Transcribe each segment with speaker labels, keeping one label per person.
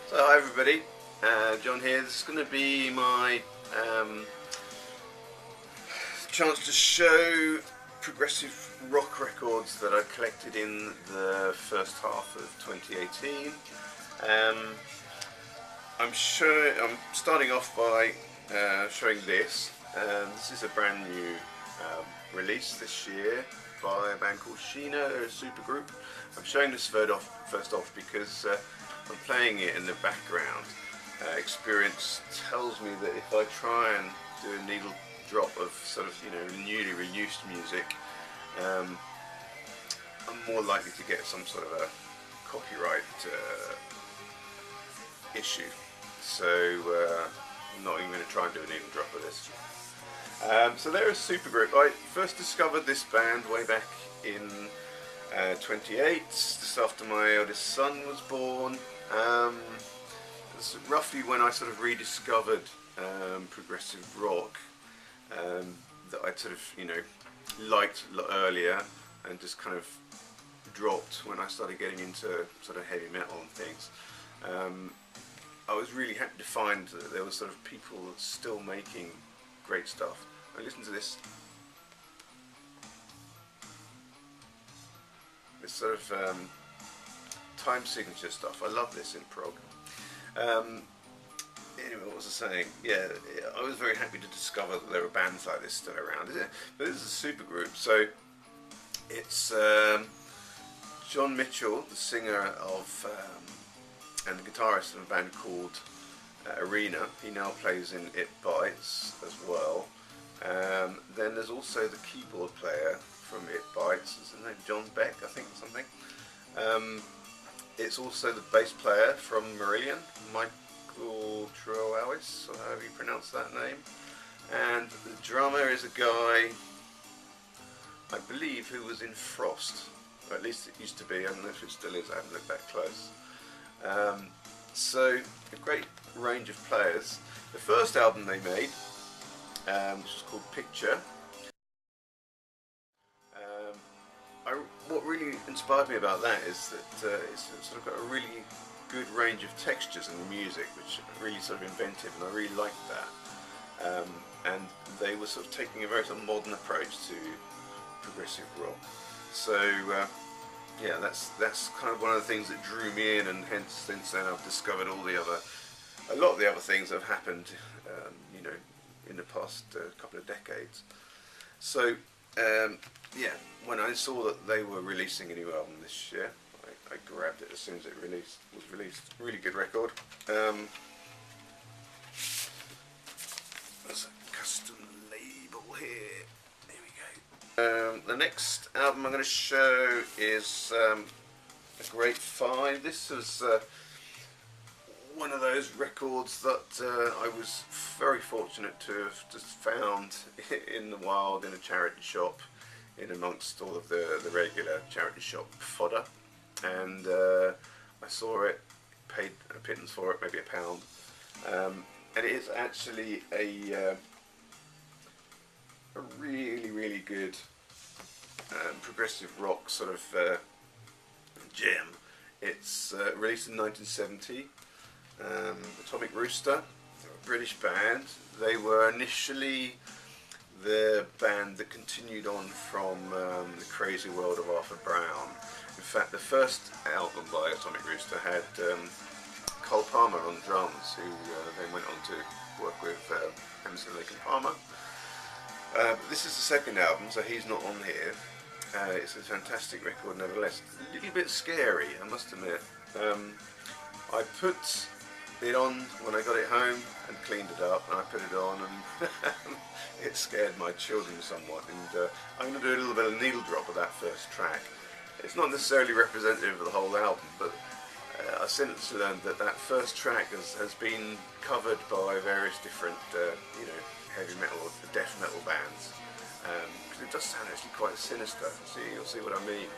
Speaker 1: So hi everybody, John here. This is going to be my chance to show progressive rock records that I collected in the first half of 2018. I'm starting off by showing this. This is a brand new release this year by a band called Sheena. They're a super group. I'm showing this first off because I'm playing it in the background. Experience tells me that if I try and do a needle drop of sort of newly reused music, I'm more likely to get some sort of a copyright issue. So I'm not even going to try and do a needle drop of this. So they're a super group. I first discovered this band way back in 28, just after my eldest son was born. It's roughly when I sort of rediscovered progressive rock that I sort of liked a lot earlier, and just kind of dropped when I started getting into sort of heavy metal and things. I was really happy to find that there were sort of people still making great stuff. I listen to this sort of time signature stuff. I love this in prog. Anyway, what was I saying? Yeah, I was very happy to discover that there were bands like this still around. But this is a super group. So it's John Mitchell, the singer of and the guitarist of a band called Arena. He now plays in It Bites as well. Then there's also the keyboard player from It Bites. Is his name John Beck, I think, or something. It's also the bass player from Marillion, Michael Troawis, or however you pronounce that name. And the drummer is a guy, I believe, who was in Frost, or at least it used to be. I don't know if it still is. I haven't looked that close. So a great range of players. The first album they made, which was called Picture. What really inspired me about that is that it's sort of got a really good range of textures in the music, which are really sort of inventive, and I really liked that. And they were sort of taking a very sort of modern approach to progressive rock. So yeah, that's kind of one of the things that drew me in, and hence since then I've discovered a lot of the other things that have happened, in the past couple of decades. So yeah, when I saw that they were releasing a new album this year, I grabbed it as soon as it was released. Really good record. There's a custom label here. There we go. The next album I'm going to show is a great find. This was one of those records that I was very fortunate to have just found in the wild in a charity shop, in amongst all of the regular charity shop fodder, and I saw it, paid a pittance for it, maybe £1, and it is actually a really good progressive rock sort of gem. It's released in 1970. Atomic Rooster, a British band. They were initially the band that continued on from the crazy world of Arthur Brown. In fact, the first album by Atomic Rooster had Cole Palmer on drums, who then went on to work with Emerson, Lake and Palmer. This is the second album, so he's not on here. It's a fantastic record nevertheless. A little bit scary, I must admit. I put it on when I got it home and cleaned it up, and I put it on, and it scared my children somewhat. And I'm going to do a little bit of needle drop of that first track. It's not necessarily representative of the whole album, but I've since learned that that first track has been covered by various different heavy metal or death metal bands, because it does sound actually quite sinister. You'll see what I mean.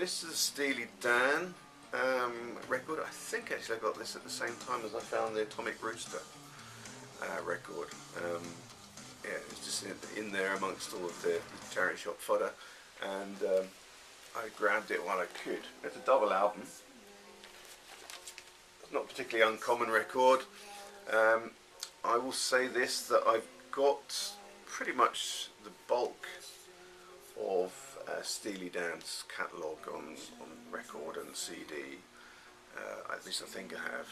Speaker 1: this is a Steely Dan record. I think actually I got this at the same time as I found the Atomic Rooster record. Yeah, it's just in there amongst all of the charity shop fodder, and I grabbed it while I could. It's a double album. It's not a particularly uncommon record. I will say this, that I've got pretty much the bulk of Steely Dan's catalogue on record and CD. At least I think I have.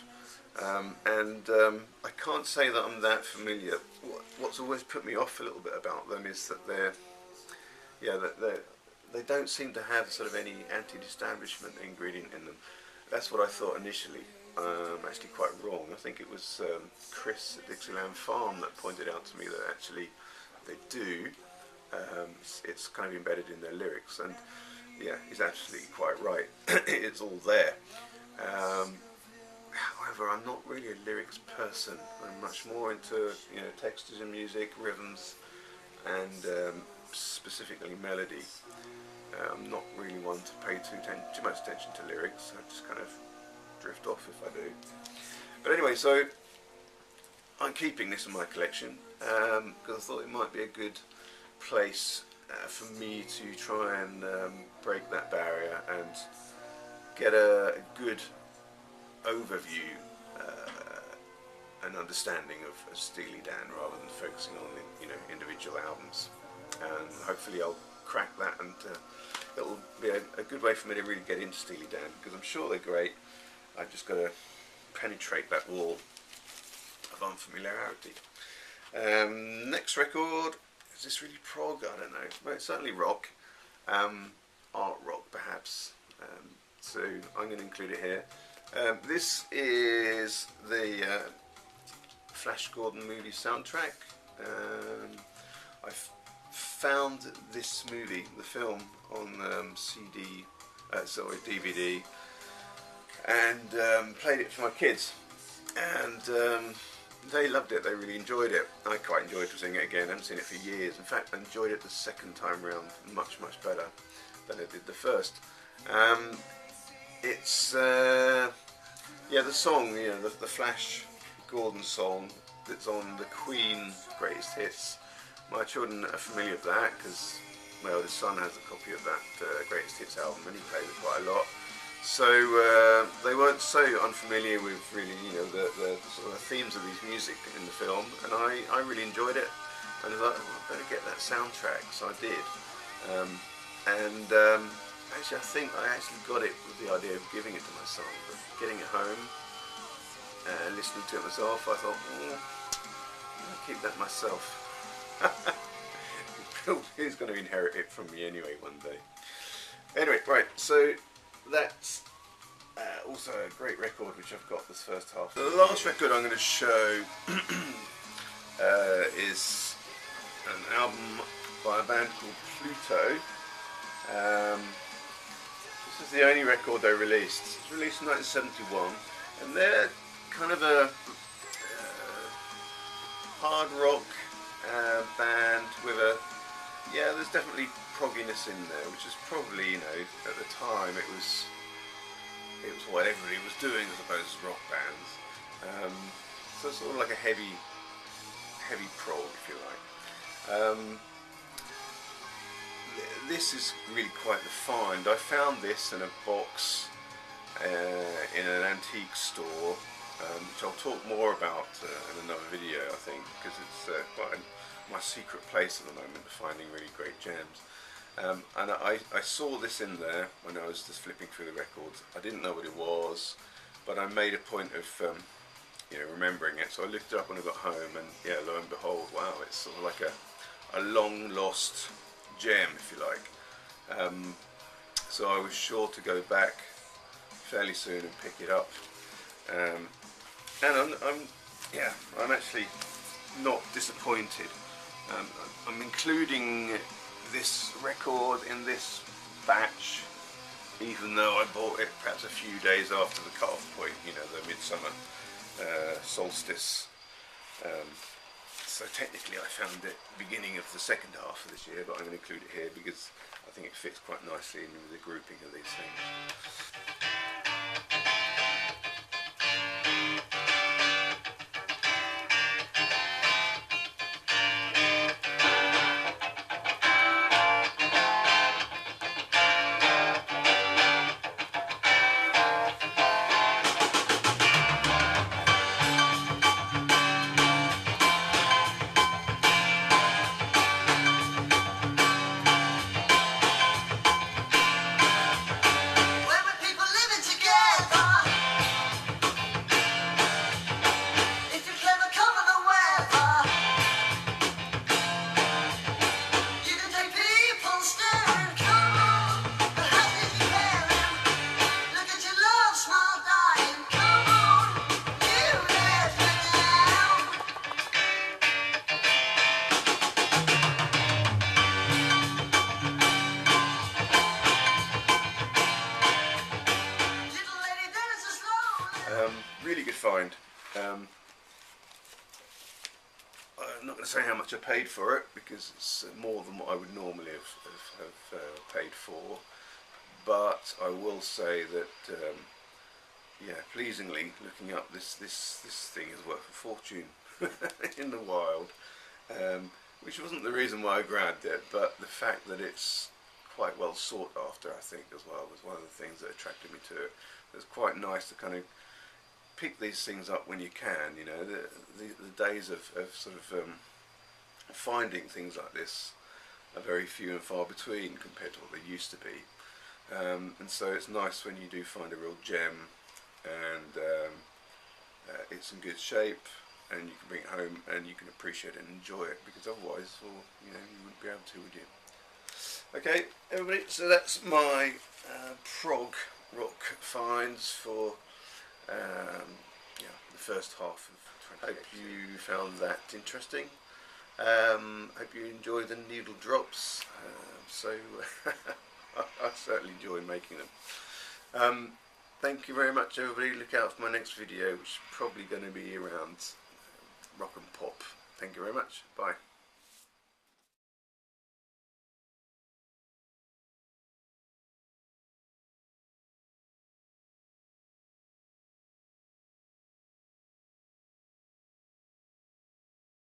Speaker 1: I can't say that I'm that familiar. What's always put me off a little bit about them is that they don't seem to have sort of any anti-establishment ingredient in them. That's what I thought initially. Actually quite wrong. I think it was Chris at Dixieland Farm that pointed out to me that actually they do. It's kind of embedded in their lyrics, and yeah, he's absolutely quite right. It's all there. However, I'm not really a lyrics person. I'm much more into textures and music, rhythms, and specifically melody. I'm not really one to pay too much attention to lyrics. I just kind of drift off if I do. But anyway, so I'm keeping this in my collection because I thought it might be a good place for me to try and break that barrier and get a good overview and understanding of Steely Dan, rather than focusing on the individual albums. And hopefully I'll crack that, and it'll be a good way for me to really get into Steely Dan, because I'm sure they're great. I've just got to penetrate that wall of unfamiliarity. Next record, is this really prog? I don't know. Well, it's certainly rock, art rock perhaps. So I'm going to include it here. This is the Flash Gordon movie soundtrack. I found this movie, the film, on DVD, and played it for my kids, and they loved it. They really enjoyed it. I quite enjoyed seeing it again. I haven't seen it for years. In fact, I enjoyed it the second time round much better than I did the first. It's the song, the Flash Gordon song that's on the Queen Greatest Hits. My children are familiar with that because my eldest son has a copy of that Greatest Hits album, and he plays it quite a lot. So they weren't so unfamiliar with really, the sort of themes of these music in the film, and I really enjoyed it. And I was like, I better get that soundtrack, so I did. Actually, I think I actually got it with the idea of giving it to my son, but getting it home and listening to it myself, I thought, I'll keep that myself. He's going to inherit it from me anyway one day. Anyway, right, so that's also a great record which I've got this first half. The last record I'm going to show is an album by a band called Pluto. This is the only record they released. It was released in 1971, and they're kind of a hard rock band with there's definitely progginess in there, which is probably, at the time it was what everybody was doing as opposed to rock bands. So it's sort of like a heavy prog, if you like. This is really quite the find. I found this in a box in an antique store, which I'll talk more about in another video, I think, because it's quite my secret place at the moment of finding really great gems. And I saw this in there when I was just flipping through the records. I didn't know what it was, but I made a point of remembering it. So I looked it up when I got home, and lo and behold, wow, it's sort of like a long lost gem, if you like. So I was sure to go back fairly soon and pick it up. And I'm actually not disappointed. I'm including this record in this batch, even though I bought it perhaps a few days after the cut-off point, the midsummer solstice So technically I found it beginning of the second half of this year, but I'm going to include it here because I think it fits quite nicely in with the grouping of these things. Really good find. I'm not going to say how much I paid for it because it's more than what I would normally have paid for, but I will say that yeah, pleasingly, looking up, this thing is worth a fortune in the wild, which wasn't the reason why I grabbed it, but the fact that it's quite well sought after, I think, as well, was one of the things that attracted me to it. It's quite nice to kind of pick these things up when you can. You know, the days of sort of finding things like this are very few and far between compared to what they used to be, and so it's nice when you do find a real gem and it's in good shape and you can bring it home and you can appreciate it and enjoy it, because otherwise, well, you know, you wouldn't be able to, would you? Okay, everybody, so that's my prog rock finds for yeah, the first half of 2018. Hope you found that interesting. Hope you enjoy the needle drops. So I certainly enjoy making them. Thank you very much, everybody. Look out for my next video, which is probably going to be around rock and pop. Thank you very much. Bye.